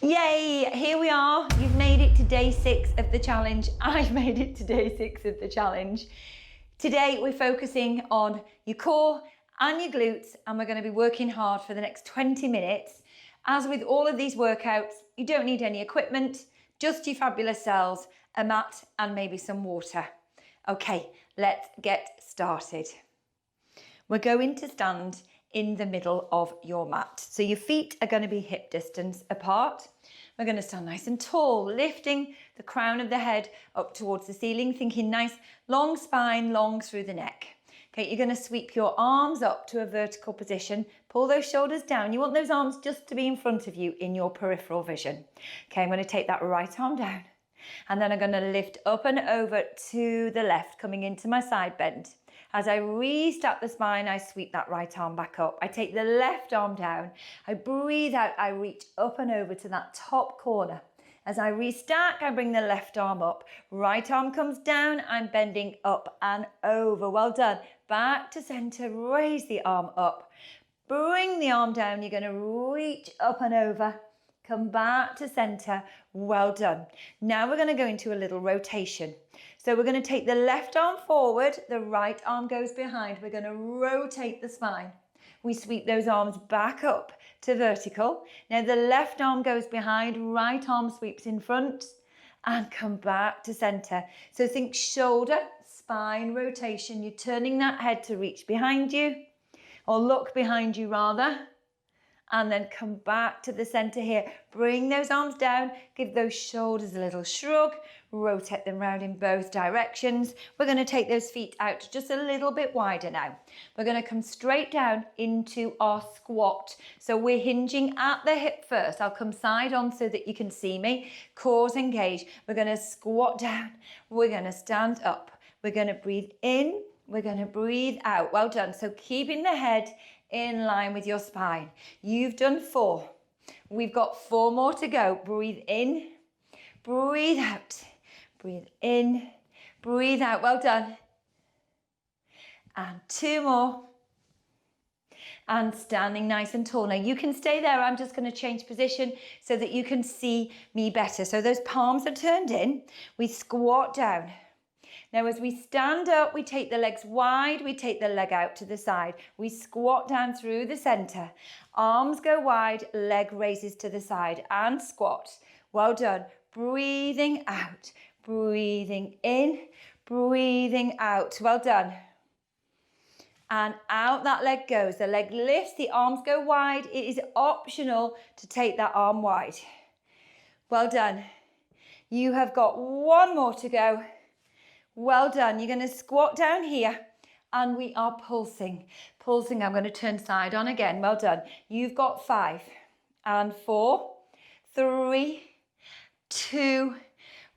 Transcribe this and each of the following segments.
Yay, here we are. You've made it to day 6 of the challenge. I've made it to day 6 of the challenge. Today we're focusing on your core and your glutes, and we're going to be working hard for the next 20 minutes. As with all of these workouts, you don't need any equipment, just your fabulous cells, a mat and maybe some water. Okay, let's get started. We're going to stand in the middle of your mat. So your feet are going to be hip distance apart. We're going to stand nice and tall, lifting the crown of the head up towards the ceiling, thinking nice long spine, long through the neck. Okay, you're going to sweep your arms up to a vertical position, pull those shoulders down. You want those arms just to be in front of you in your peripheral vision. Okay, I'm going to take that right arm down, and then I'm going to lift up and over to the left, coming into my side bend. As I restart the spine, I sweep that right arm back up. I take the left arm down. I breathe out. I reach up and over to that top corner. As I restack, I bring the left arm up. Right arm comes down. I'm bending up and over. Well done. Back to center. Raise the arm up. Bring the arm down. You're going to reach up and over. Come back to center. Well done. Now we're going to go into a little rotation. So we're going to take the left arm forward, the right arm goes behind. We're going to rotate the spine. We sweep those arms back up to vertical. Now the left arm goes behind, right arm sweeps in front and come back to center. So think shoulder, spine rotation. You're turning that head to reach behind you, or look behind you rather. And then come back to the center here. Bring those arms down, give those shoulders a little shrug, rotate them round in both directions. We're going to take those feet out just a little bit wider now. We're going to come straight down into our squat. So we're hinging at the hip first. I'll come side on so that you can see me. Core's engaged. We're going to squat down. We're going to stand up. We're going to breathe in. We're going to breathe out. Well done. So keeping the head in line with your spine. You've done 4. We've got 4 more to go. Breathe in, breathe out, breathe in, breathe out. Well done. And 2 more. And standing nice and tall. Now you can stay there. I'm just going to change position so that you can see me better. So those palms are turned in. We squat down. Now as we stand up, we take the legs wide, we take the leg out to the side. We squat down through the center. Arms go wide, leg raises to the side and squat. Well done. Breathing out, breathing in, breathing out. Well done. And out that leg goes. The leg lifts, the arms go wide. It is optional to take that arm wide. Well done. You have got 1 more to go. Well done. You're going to squat down here and we are pulsing. Pulsing. I'm going to turn side on again. Well done. You've got 5 and 4, 3, 2,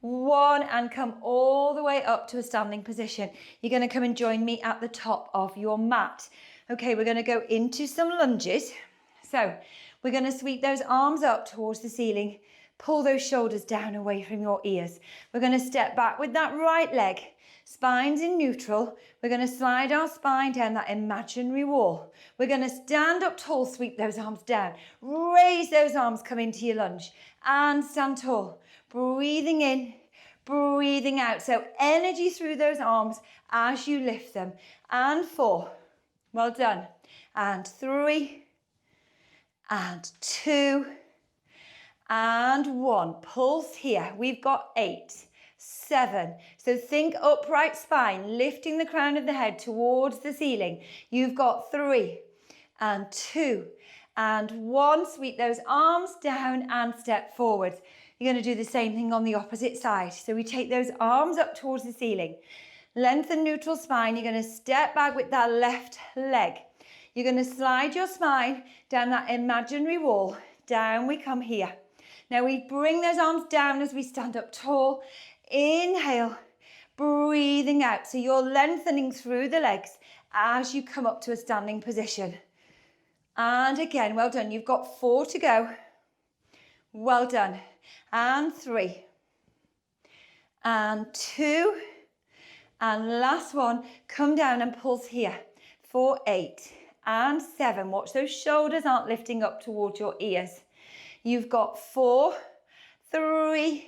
1 and come all the way up to a standing position. You're going to come and join me at the top of your mat. Okay, we're going to go into some lunges. So we're going to sweep those arms up towards the ceiling. Pull those shoulders down away from your ears. We're going to step back with that right leg. Spine's in neutral. We're going to slide our spine down that imaginary wall. We're going to stand up tall, sweep those arms down. Raise those arms, come into your lunge. And stand tall. Breathing in, breathing out. So energy through those arms as you lift them. And 4. Well done. And 3. And 2. And 1. Pulse here. We've got 8, 7. So think upright spine, lifting the crown of the head towards the ceiling. You've got 3 and 2 and 1. Sweep those arms down and step forwards. You're going to do the same thing on the opposite side. So we take those arms up towards the ceiling. Lengthen neutral spine. You're going to step back with that left leg. You're going to slide your spine down that imaginary wall. Down we come here. Now we bring those arms down as we stand up tall. Inhale, breathing out. So you're lengthening through the legs as you come up to a standing position. And again, well done. You've got 4 to go. Well done. And 3. And 2. And last one. Come down and pulse here for 8 and 7. Watch those shoulders aren't lifting up towards your ears. You've got 4, 3,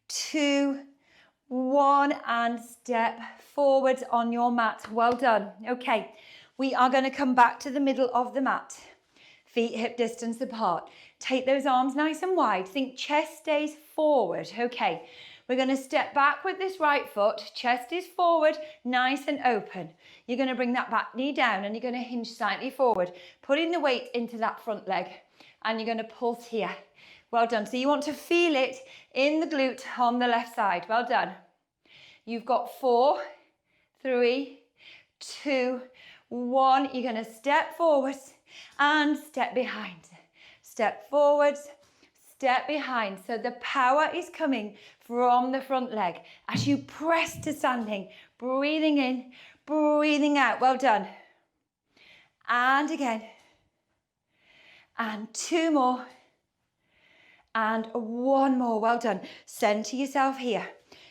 2, 1, and step forwards on your mat. Well done. Okay, we are going to come back to the middle of the mat. Feet hip distance apart. Take those arms nice and wide. Think chest stays forward. Okay, we're going to step back with this right foot. Chest is forward, nice and open. You're going to bring that back knee down and you're going to hinge slightly forward, putting the weight into that front leg, and you're going to pulse here. Well done. So you want to feel it in the glute on the left side. Well done. You've got 4, 3, 2, 1. You're going to step forwards and step behind. Step forwards, step behind. So the power is coming from the front leg as you press to standing. Breathing in, breathing out. Well done. And again. And 2 more. And 1 more. Well done. Center yourself here.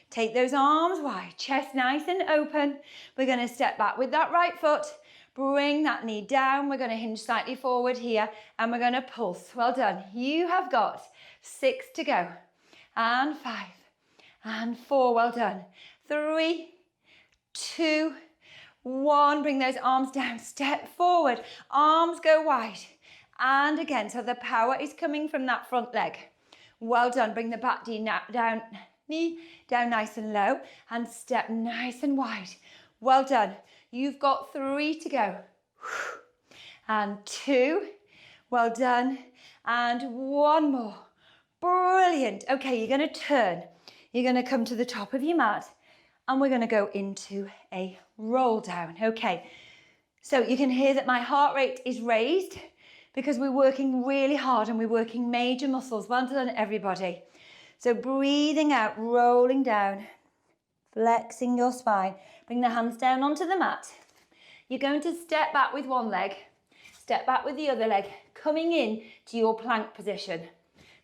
Take those arms wide, chest nice and open. We're going to step back with that right foot. Bring that knee down. We're going to hinge slightly forward here and we're going to pulse. Well done. You have got 6 to go. And 5 and 4. Well done. 3, 2, 1. Bring those arms down. Step forward. Arms go wide. And again, so the power is coming from that front leg. Well done. Bring the back knee down nice and low and step nice and wide. Well done. You've got 3 to go. And 2. Well done. And 1 more. Brilliant. Okay, you're going to turn. You're going to come to the top of your mat and we're going to go into a roll down. Okay, so you can hear that my heart rate is raised because we're working really hard and we're working major muscles. Well done, everybody. So breathing out, rolling down, flexing your spine. Bring the hands down onto the mat. You're going to step back with one leg, step back with the other leg, coming in to your plank position.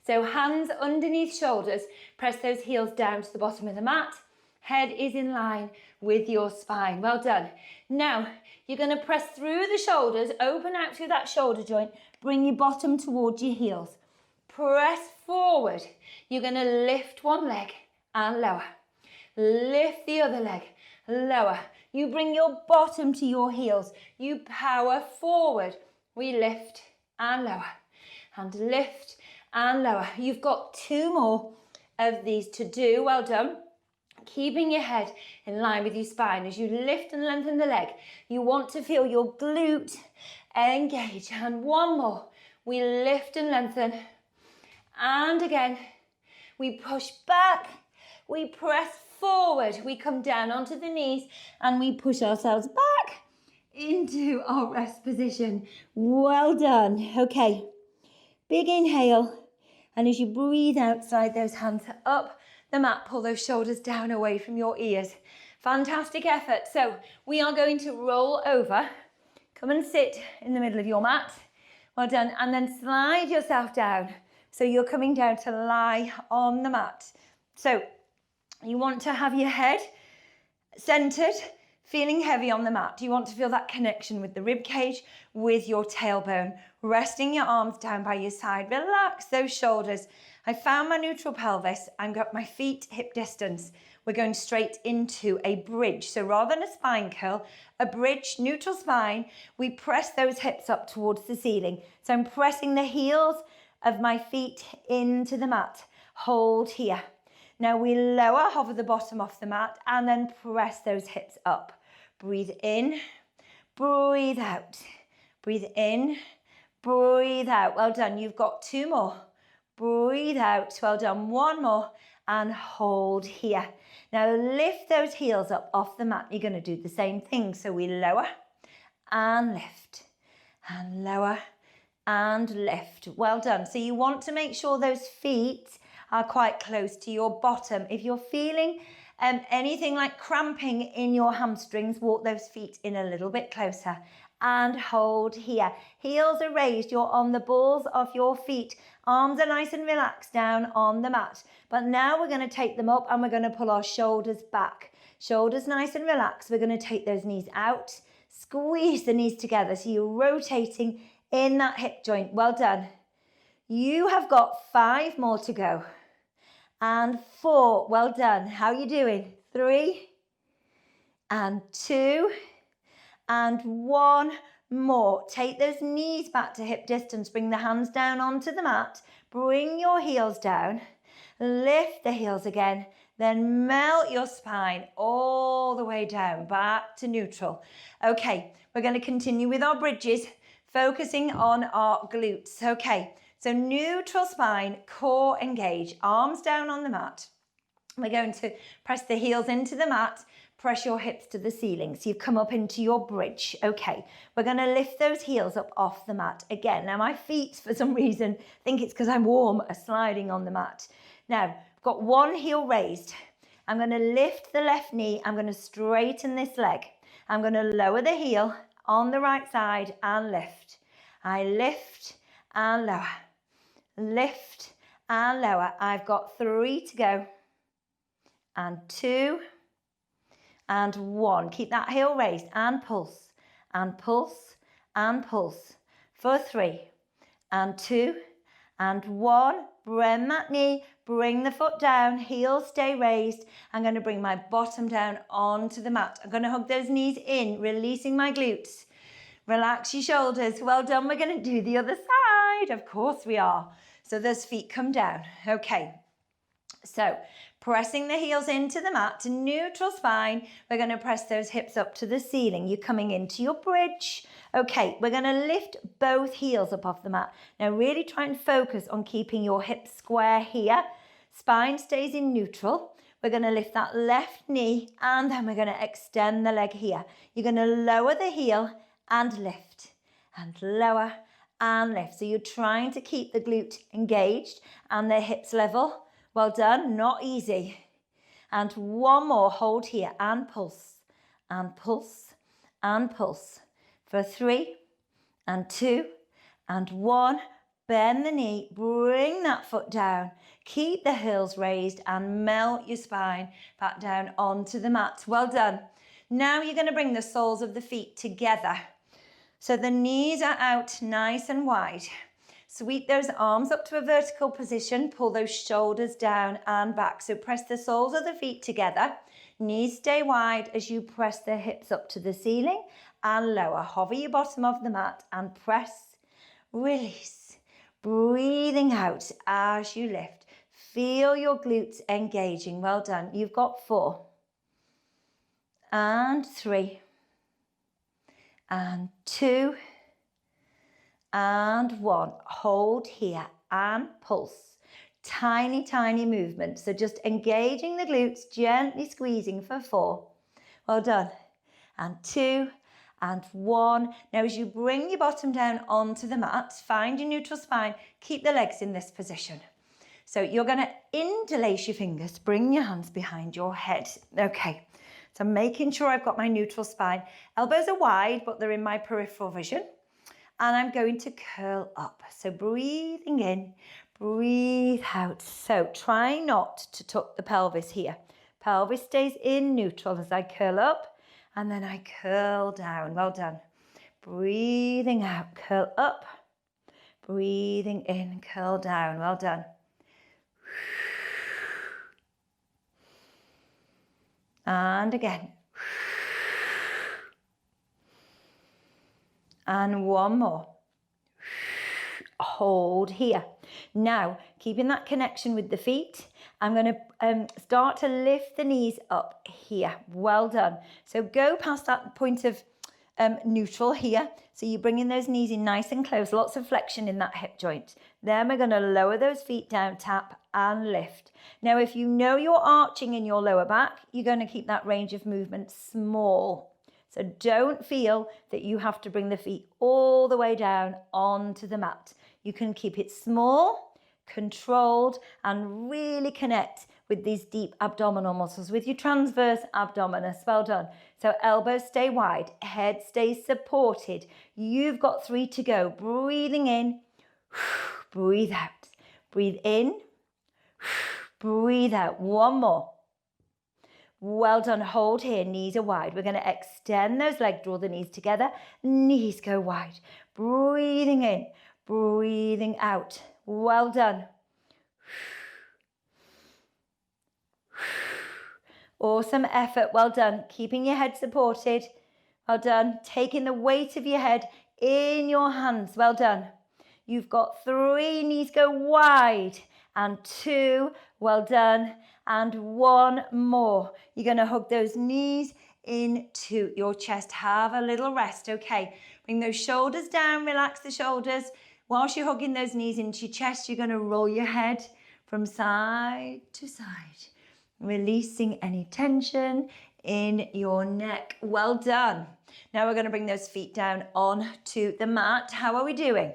So hands underneath shoulders, press those heels down to the bottom of the mat. Head is in line with your spine. Well done. Now, you're going to press through the shoulders, open out through that shoulder joint, bring your bottom towards your heels. Press forward. You're going to lift one leg and lower. Lift the other leg, lower. You bring your bottom to your heels. You power forward. We lift and lower. And lift and lower. You've got 2 more of these to do. Well done. Keeping your head in line with your spine as you lift and lengthen the leg. You want to feel your glute engage. And 1 more. We lift and lengthen. And again, we push back. We press forward. We come down onto the knees and we push ourselves back into our rest position. Well done. Okay. Big inhale. And as you breathe out, slide those hands up the mat. Pull those shoulders down away from your ears. Fantastic effort. So we are going to roll over. Come and sit in the middle of your mat. Well done. And then slide yourself down. So you're coming down to lie on the mat. So you want to have your head centered, feeling heavy on the mat. You want to feel that connection with the rib cage, with your tailbone, resting your arms down by your side. Relax those shoulders. I found my neutral pelvis. I've got my feet hip distance. We're going straight into a bridge. So rather than a spine curl, a bridge, neutral spine, we press those hips up towards the ceiling. So I'm pressing the heels of my feet into the mat. Hold here. Now we lower, hover the bottom off the mat and then press those hips up. Breathe in, breathe out. Breathe in, breathe out. Well done. You've got 2 more. Breathe out. Well done. 1 more and hold here. Now lift those heels up off the mat. You're going to do the same thing. So we lower and lift and lower and lift. Well done. So you want to make sure those feet are quite close to your bottom. If you're feeling anything like cramping in your hamstrings, walk those feet in a little bit closer and hold here. Heels are raised. You're on the balls of your feet. Arms are nice and relaxed down on the mat. But now we're going to take them up and we're going to pull our shoulders back. Shoulders nice and relaxed. We're going to take those knees out. Squeeze the knees together so you're rotating in that hip joint. Well done. You have got 5 more to go. And 4, well done. How are you doing? 3, and 2, and 1 more. Take those knees back to hip distance. Bring the hands down onto the mat. Bring your heels down. Lift the heels again. Then melt your spine all the way down, back to neutral. Okay, we're going to continue with our bridges, focusing on our glutes. Okay, so neutral spine, core engage, arms down on the mat. We're going to press the heels into the mat, press your hips to the ceiling. So you've come up into your bridge. Okay, we're going to lift those heels up off the mat. Again, now my feet, for some reason, I think it's because I'm warm, are sliding on the mat. Now, I've got one heel raised. I'm going to lift the left knee. I'm going to straighten this leg. I'm going to lower the heel on the right side and lift. I lift and lower. Lift and lower. I've got 3 to go. And 2 and 1. Keep that heel raised and pulse and pulse and pulse for 3 and 2 and 1. Bend that knee, bring the foot down, heels stay raised. I'm going to bring my bottom down onto the mat. I'm going to hug those knees in, releasing my glutes. Relax your shoulders. Well done. We're going to do the other side. Of course we are. So those feet come down. Okay. So pressing the heels into the mat to neutral spine. We're going to press those hips up to the ceiling. You're coming into your bridge. Okay, we're going to lift both heels up off the mat. Now really try and focus on keeping your hips square here. Spine stays in neutral. We're going to lift that left knee and then we're going to extend the leg here. You're going to lower the heel and lift and lower and lift. So you're trying to keep the glute engaged and the hips level. Well done, not easy. And 1 more, hold here and pulse and pulse and pulse for 3 and 2 and 1. Bend the knee, bring that foot down. Keep the heels raised and melt your spine back down onto the mat. Well done. Now you're going to bring the soles of the feet together. So the knees are out nice and wide. Sweep those arms up to a vertical position. Pull those shoulders down and back. So press the soles of the feet together. Knees stay wide as you press the hips up to the ceiling and lower. Hover your bottom of the mat and press, release. Breathing out as you lift. Feel your glutes engaging. Well done. You've got 4 and 3 and 2 and 1. Hold here and pulse. Tiny, tiny movement. So just engaging the glutes, gently squeezing for 4. Well done. And 2 and 1. Now as you bring your bottom down onto the mat, find your neutral spine, keep the legs in this position. So you're going to interlace your fingers, bring your hands behind your head. Okay, so I'm making sure I've got my neutral spine. Elbows are wide, but they're in my peripheral vision. And I'm going to curl up. So breathing in, breathe out. So try not to tuck the pelvis here. Pelvis stays in neutral as I curl up and then I curl down. Well done. Breathing out, curl up. Breathing in, curl down. Well done. And again. And 1 more. Hold here. Now, keeping that connection with the feet, I'm going to start to lift the knees up here. Well done. So go past that point of neutral here. So you bring in those knees in nice and close, lots of flexion in that hip joint. Then we're going to lower those feet down, tap and lift. Now, if you know you're arching in your lower back, you're going to keep that range of movement small. So don't feel that you have to bring the feet all the way down onto the mat. You can keep it small, controlled, and really connect with these deep abdominal muscles, with your transverse abdominis. Well done. So elbows stay wide, head stays supported. You've got 3 to go. Breathing in, breathe out. Breathe in, breathe out. 1 more. Well done. Hold here. Knees are wide. We're going to extend those legs, draw the knees together. Knees go wide. Breathing in, breathing out. Well done. Awesome effort. Well done. Keeping your head supported. Well done. Taking the weight of your head in your hands. Well done. You've got 3. Knees go wide. And 2. Well done. And 1 more. You're going to hug those knees into your chest. Have a little rest. Okay. Bring those shoulders down. Relax the shoulders. Whilst you're hugging those knees into your chest, you're going to roll your head from side to side, releasing any tension in your neck. Well done. Now we're going to bring those feet down onto the mat. How are we doing?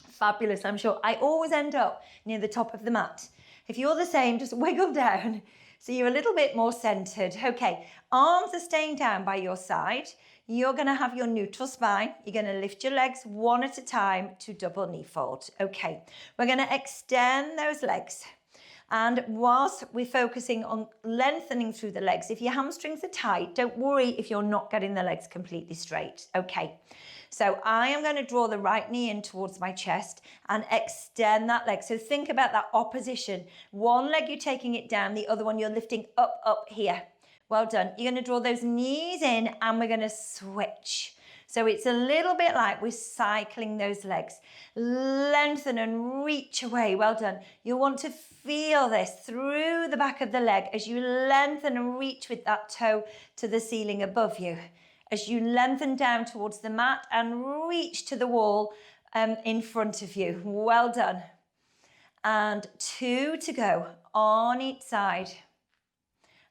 Fabulous, I'm sure. I always end up near the top of the mat. If you're the same, just wiggle down so you're a little bit more centered. Okay, arms are staying down by your side. You're going to have your neutral spine. You're going to lift your legs one at a time to double knee fold. Okay, we're going to extend those legs. And whilst we're focusing on lengthening through the legs, if your hamstrings are tight, don't worry if you're not getting the legs completely straight. Okay, so I am going to draw the right knee in towards my chest and extend that leg. So think about that opposition. One leg you're taking it down, the other one you're lifting up here. Well done. You're going to draw those knees in and we're going to switch. So it's a little bit like we're cycling those legs. Lengthen and reach away. Well done. You'll want to feel this through the back of the leg as you lengthen and reach with that toe to the ceiling above you. As you lengthen down towards the mat and reach to the wall in front of you. Well done. And 2 to go on each side.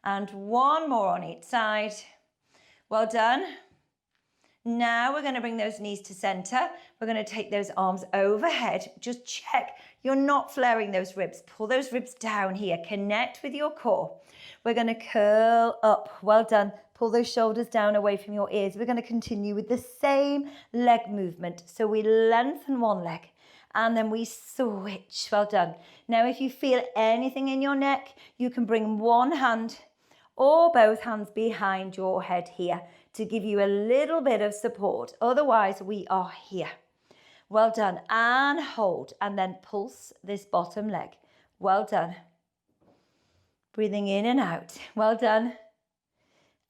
And 1 more on each side. Well done. Now we're going to bring those knees to center. We're going to take those arms overhead. Just check you're not flaring those ribs. Pull those ribs down here. Connect with your core. We're going to curl up. Well done. Pull those shoulders down away from your ears. We're going to continue with the same leg movement. So we lengthen one leg and then we switch. Well done. Now if you feel anything in your neck, you can bring one hand or both hands behind your head here to give you a little bit of support. Otherwise, we are here. Well done. And hold. And then pulse this bottom leg. Well done. Breathing in and out. Well done.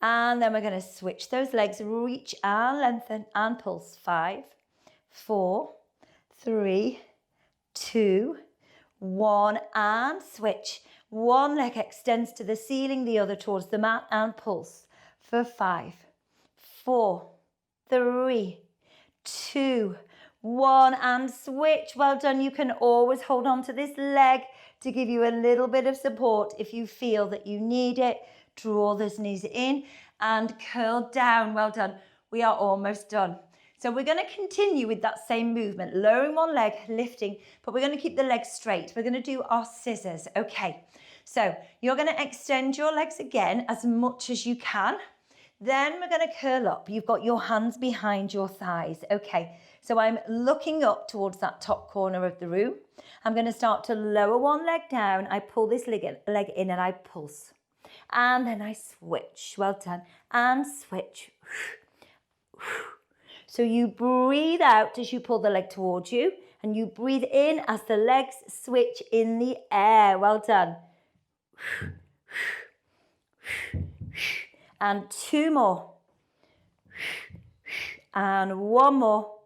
And then we're going to switch those legs. Reach and lengthen and pulse. 5, 4, 3, 2, 1. And switch. One leg extends to the ceiling, the other towards the mat, and pulse for 5, 4, 3, 2, 1, and switch. Well done. You can always hold on to this leg to give you a little bit of support if you feel that you need it. Draw those knees in and curl down. Well done. We are almost done. So we're going to continue with that same movement, lowering one leg, lifting, but we're going to keep the legs straight. We're going to do our scissors. Okay, so you're going to extend your legs again as much as you can. Then we're going to curl up. You've got your hands behind your thighs. Okay, so I'm looking up towards that top corner of the room. I'm going to start to lower one leg down. I pull this leg in and I pulse. And then I switch. Well done. And switch. So you breathe out as you pull the leg towards you, and you breathe in as the legs switch in the air. Well done. And 2 more. And 1 more.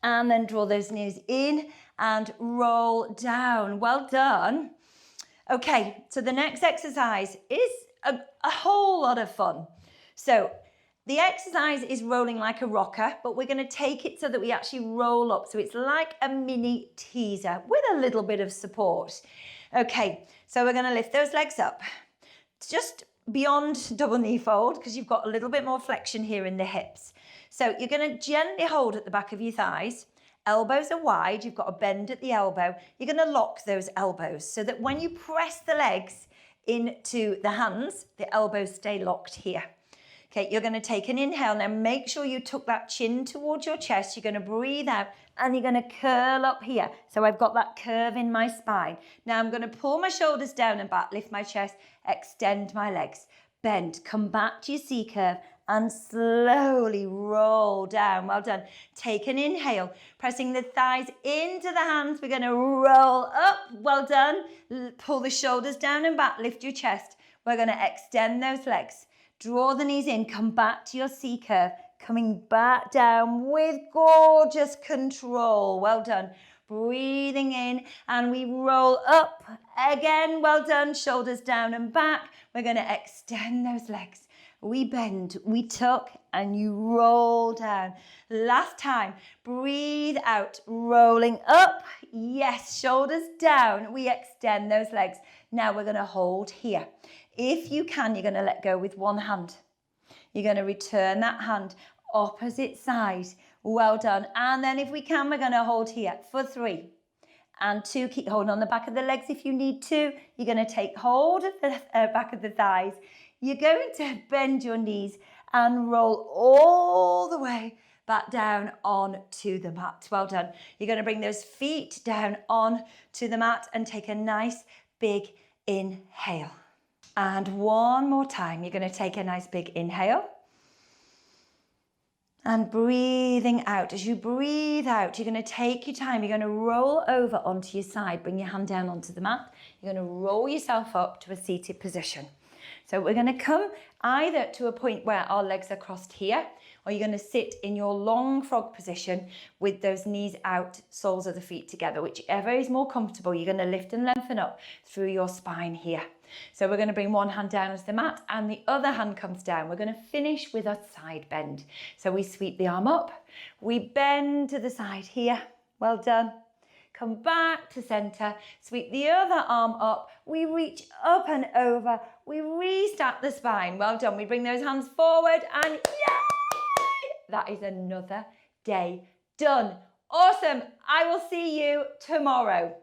And then draw those knees in and roll down. Well done. Okay, so the next exercise is a whole lot of fun. So the exercise is rolling like a rocker, but we're going to take it so that we actually roll up. So it's like a mini teaser with a little bit of support. Okay, so we're going to lift those legs up. It's just beyond double knee fold because you've got a little bit more flexion here in the hips. So you're going to gently hold at the back of your thighs. Elbows are wide. You've got a bend at the elbow. You're going to lock those elbows so that when you press the legs into the hands, the elbows stay locked here. Okay, you're going to take an inhale. Now make sure you tuck that chin towards your chest. You're going to breathe out and you're going to curl up here. So I've got that curve in my spine. Now I'm going to pull my shoulders down and back, lift my chest, extend my legs, bend, come back to your C curve and slowly roll down. Well done. Take an inhale, pressing the thighs into the hands. We're going to roll up. Well done. Pull the shoulders down and back. Lift your chest. We're going to extend those legs. Draw the knees in. Come back to your C curve. Coming back down with gorgeous control. Well done. Breathing in and we roll up again. Well done. Shoulders down and back. We're going to extend those legs. We bend, we tuck, and you roll down. Last time. Breathe out. Rolling up. Yes, shoulders down. We extend those legs. Now we're going to hold here. If you can, you're going to let go with one hand. You're going to return that hand opposite side. Well done. And then if we can, we're going to hold here for 3 and 2. Keep holding on the back of the legs if you need to. You're going to take hold of the back of the thighs. You're going to bend your knees and roll all the way back down onto the mat. Well done. You're going to bring those feet down onto the mat and take a nice big inhale. And one more time, you're going to take a nice big inhale. And breathing out. As you breathe out, you're going to take your time. You're going to roll over onto your side. Bring your hand down onto the mat. You're going to roll yourself up to a seated position. So we're going to come either to a point where our legs are crossed here, or you're going to sit in your long frog position with those knees out, soles of the feet together. Whichever is more comfortable, you're going to lift and lengthen up through your spine here. So we're going to bring one hand down onto the mat and the other hand comes down. We're going to finish with a side bend. So we sweep the arm up, we bend to the side here. Well done. Come back to center, sweep the other arm up, we reach up and over, we restart the spine. Well done. We bring those hands forward and yay! That is another day done. Awesome. I will see you tomorrow.